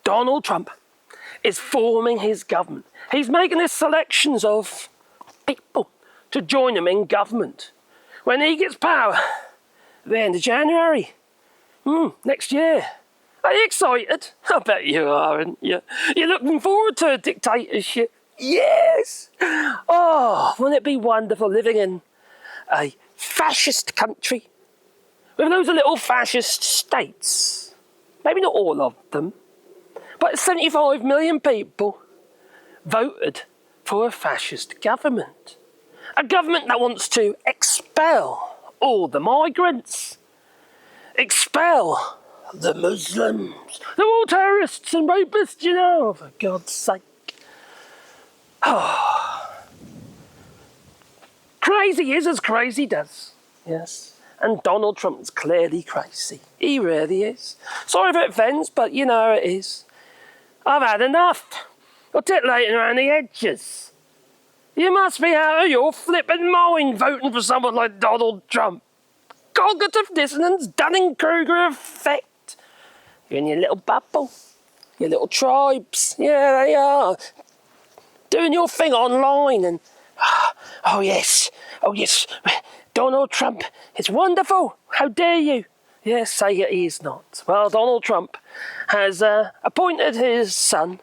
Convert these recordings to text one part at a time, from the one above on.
Donald Trump is forming his government. He's making his selections of people to join him in government. When he gets power, at the end of January, next year. Are you excited? I bet you are, aren't you? You're looking forward to a dictatorship. Yes! Oh, wouldn't it be wonderful living in a fascist country with loads of little fascist states? Maybe not all of them, but 75 million people voted for a fascist government. A government that wants to expel all the migrants, expel the Muslims. They're all terrorists and rapists, you know, for God's sake. Oh. Crazy is as crazy does, yes. And Donald Trump's clearly crazy. He really is. Sorry if it offends, but you know how it is. I've had enough. You're titillating around the edges. You must be out of your flippin' mind voting for someone like Donald Trump. Cognitive dissonance, Dunning-Kruger effect. You're in your little bubble, your little tribes. Yeah, they are. Doing your thing online and, oh yes, Donald Trump is wonderful. How dare you? Yes, say it is not. Well, Donald Trump has appointed his son,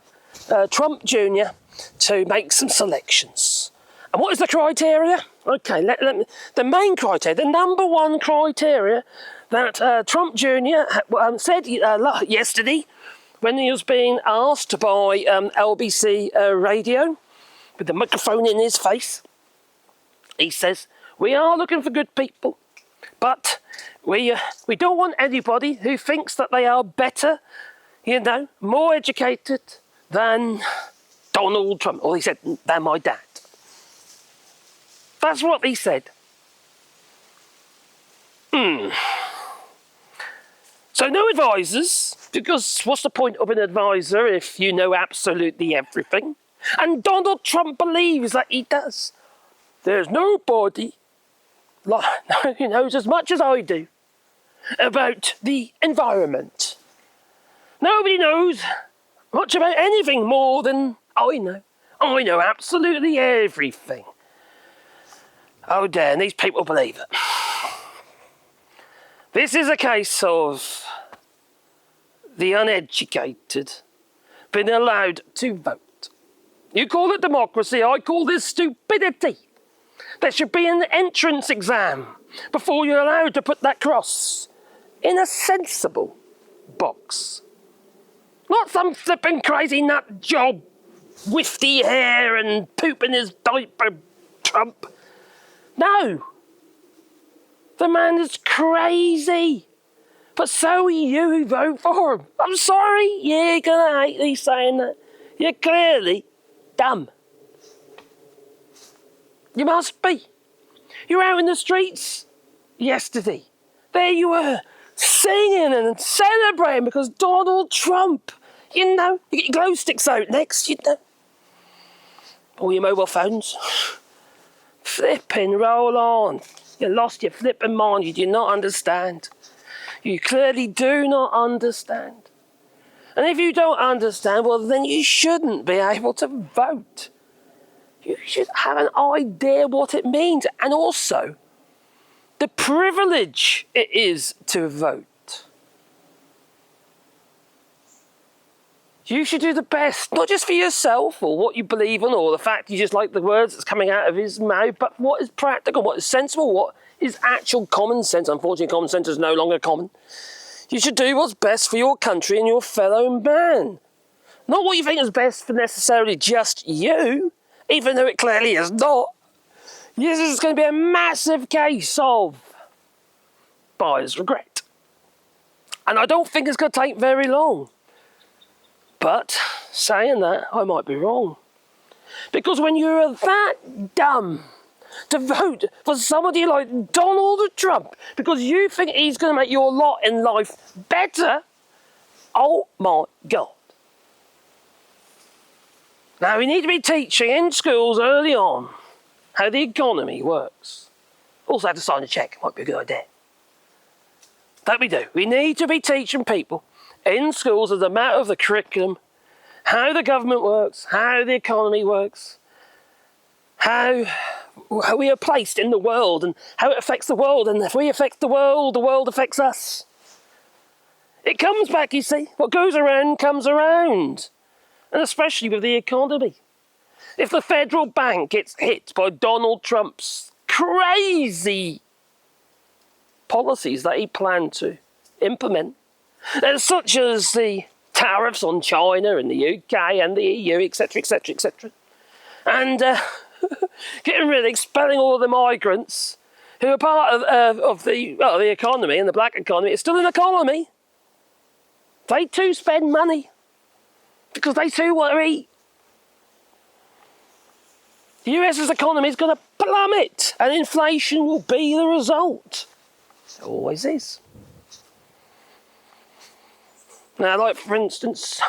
Trump Jr., to make some selections. And what is the criteria? Okay, the main criteria, the number one criteria that Trump Jr. Said yesterday when he was being asked by LBC radio with the microphone in his face. He says, we are looking for good people, but we don't want anybody who thinks that they are better, more educated than Donald Trump. Or he said, than my dad. That's what he said. So no advisors, because what's the point of an advisor if you know absolutely everything? And Donald Trump believes that he does. There's nobody who knows as much as I do about the environment. Nobody knows much about anything more than I know. I know absolutely everything. Oh dear, and these people believe it. This is a case of the uneducated being allowed to vote. You call it democracy, I call this stupidity. There should be an entrance exam before you're allowed to put that cross in a sensible box. Not some flipping crazy nut job, wifty hair and poop in his diaper Trump. No. The man is crazy. But so are you who vote for him. I'm sorry, you're going to hate me saying that. You're clearly dumb. You must be. You were out in the streets yesterday. There you were, singing and celebrating because Donald Trump, you get your glow sticks out next, All your mobile phones. Flipping roll on. You lost your flipping mind. You do not understand. You clearly do not understand. And if you don't understand, well, then you shouldn't be able to vote. You should have an idea what it means, and also the privilege it is to vote. You should do the best, not just for yourself or what you believe in or the fact you just like the words that's coming out of his mouth, but what is practical, what is sensible, what is actual common sense. Unfortunately, common sense is no longer common. You should do what's best for your country and your fellow man. Not what you think is best for necessarily just you, even though it clearly is not. This is going to be a massive case of buyer's regret. And I don't think it's going to take very long. But saying that, I might be wrong. Because when you're that dumb to vote for somebody like Donald Trump because you think he's going to make your lot in life better, oh my God. Now, we need to be teaching in schools early on how the economy works. Also have to sign a cheque, might be a good idea. That we do. We need to be teaching people in schools as a matter of the curriculum, how the government works, how the economy works, how we are placed in the world and how it affects the world. And if we affect the world affects us. It comes back, you see. What goes around comes around. And especially with the economy. If the federal bank gets hit by Donald Trump's crazy policies that he planned to implement, such as the tariffs on China and the UK and the EU, etc., etc., etc., and getting rid of, expelling all of the migrants who are part of the economy, and the black economy, it's still an economy. They too spend money because they too want to eat. The US's economy is going to plummet and inflation will be the result. It always is. Now, like for instance,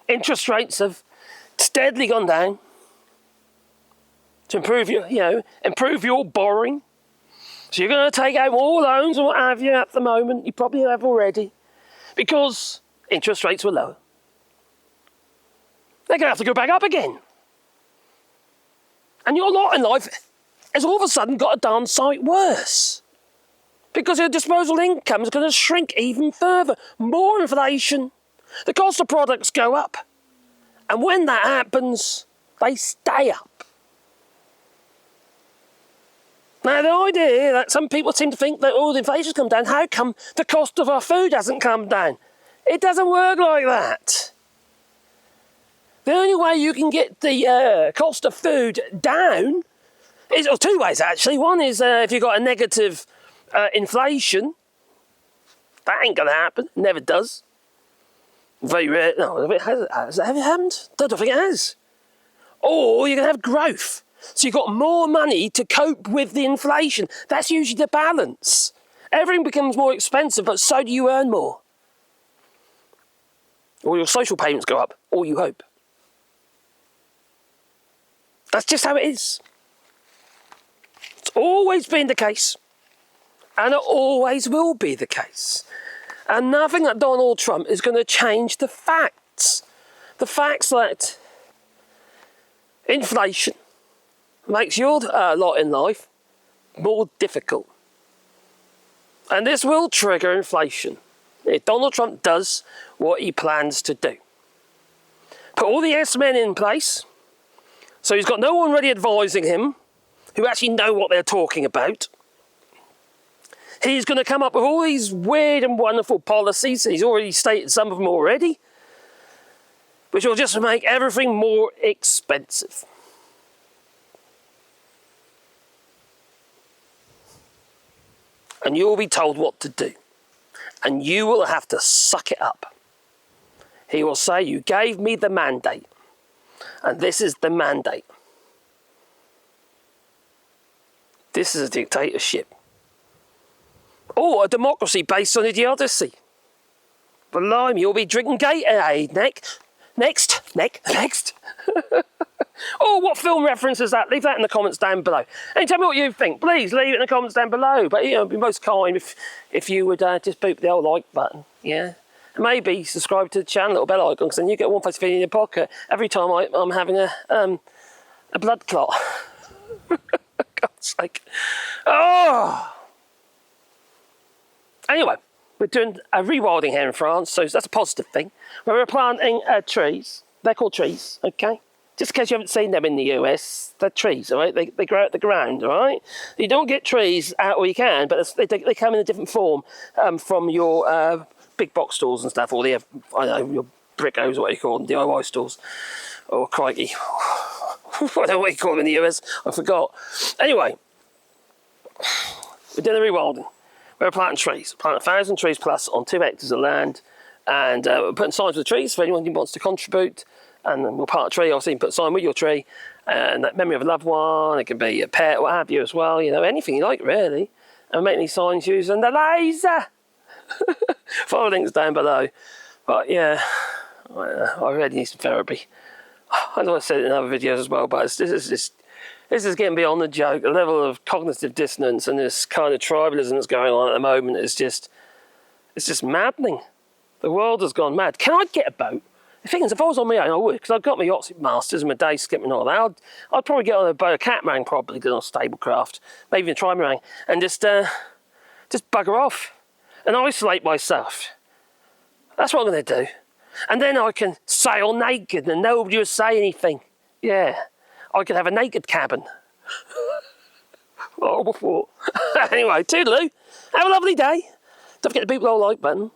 interest rates have steadily gone down to improve your borrowing. So you're going to take out more loans and what have you at the moment. You probably have already, because interest rates were lower. They're going to have to go back up again. And your lot in life has all of a sudden got a darn sight worse. Because your disposable income is going to shrink even further. More inflation. The cost of products go up. And when that happens, they stay up. Now, the idea that some people seem to think that, the inflation's come down, how come the cost of our food hasn't come down? It doesn't work like that. The only way you can get the cost of food down is, or two ways actually. One is if you've got a negative inflation. That ain't going to happen. Never does. Very rare. No, has it ever happened? Don't think it has. Or you're going to have growth. So you've got more money to cope with the inflation. That's usually the balance. Everything becomes more expensive, but so do you earn more. Or your social payments go up, or you hope. That's just how it is. It's always been the case. And it always will be the case. And nothing that Donald Trump is going to change the facts. The facts that inflation makes your lot in life more difficult. And this will trigger inflation if Donald Trump does what he plans to do. Put all the yes men in place, so he's got no one really advising him who actually know what they're talking about. He's going to come up with all these weird and wonderful policies, and he's already stated some of them already, which will just make everything more expensive. And you'll be told what to do. And you will have to suck it up. He will say, you gave me the mandate. And this is the mandate. This is a dictatorship. Or a democracy based on idiocy. Blimey, you'll be drinking Gatorade next. Oh, what film reference is that? Leave that in the comments down below. And tell me what you think. Please leave it in the comments down below. But, it'd be most kind if you would just boop the old like button. Yeah. And maybe subscribe to the channel, little bell icon, because then you get one face video in your pocket every time I'm having a blood clot. For God's sake. Oh! Anyway, we're doing a rewilding here in France, so that's a positive thing. Where we're planting trees. They're called trees, okay? Just in case you haven't seen them in the US, they're trees, all right? They grow out the ground, all right? You don't get trees out where you can, but they come in a different form from your big box stores and stuff, or your brickos, or what you call them, DIY stores. Oh, crikey. I don't know what you call them in the US. I forgot. Anyway, we're doing a rewilding. We're planting trees. Plant 1,000 trees plus on 2 hectares of land. And we're putting signs with the trees for anyone who wants to contribute. And then we'll plant a tree. Obviously, you can put a sign with your tree. And that memory of a loved one. It can be a pet, what have you as well. Anything you like, really. And make these signs using the laser. Follow links down below. But yeah, I really need some therapy. I know I said it in other videos as well, but this is getting beyond the joke. The level of cognitive dissonance and this kind of tribalism that's going on at the moment is just, it's just maddening. The world has gone mad. Can I get a boat? The thing is, if I was on my own, I would, because I've got my yachts masters and my day skip and all that. I'd probably get on a boat, a catamaran probably, because on stable craft, maybe even a trimaran, and just bugger off and isolate myself. That's what I'm going to do. And then I can sail naked and nobody will say anything. Yeah, I could have a naked cabin. Horrible thought. Anyway, toodaloo. Have a lovely day. Don't forget to beat the old like button.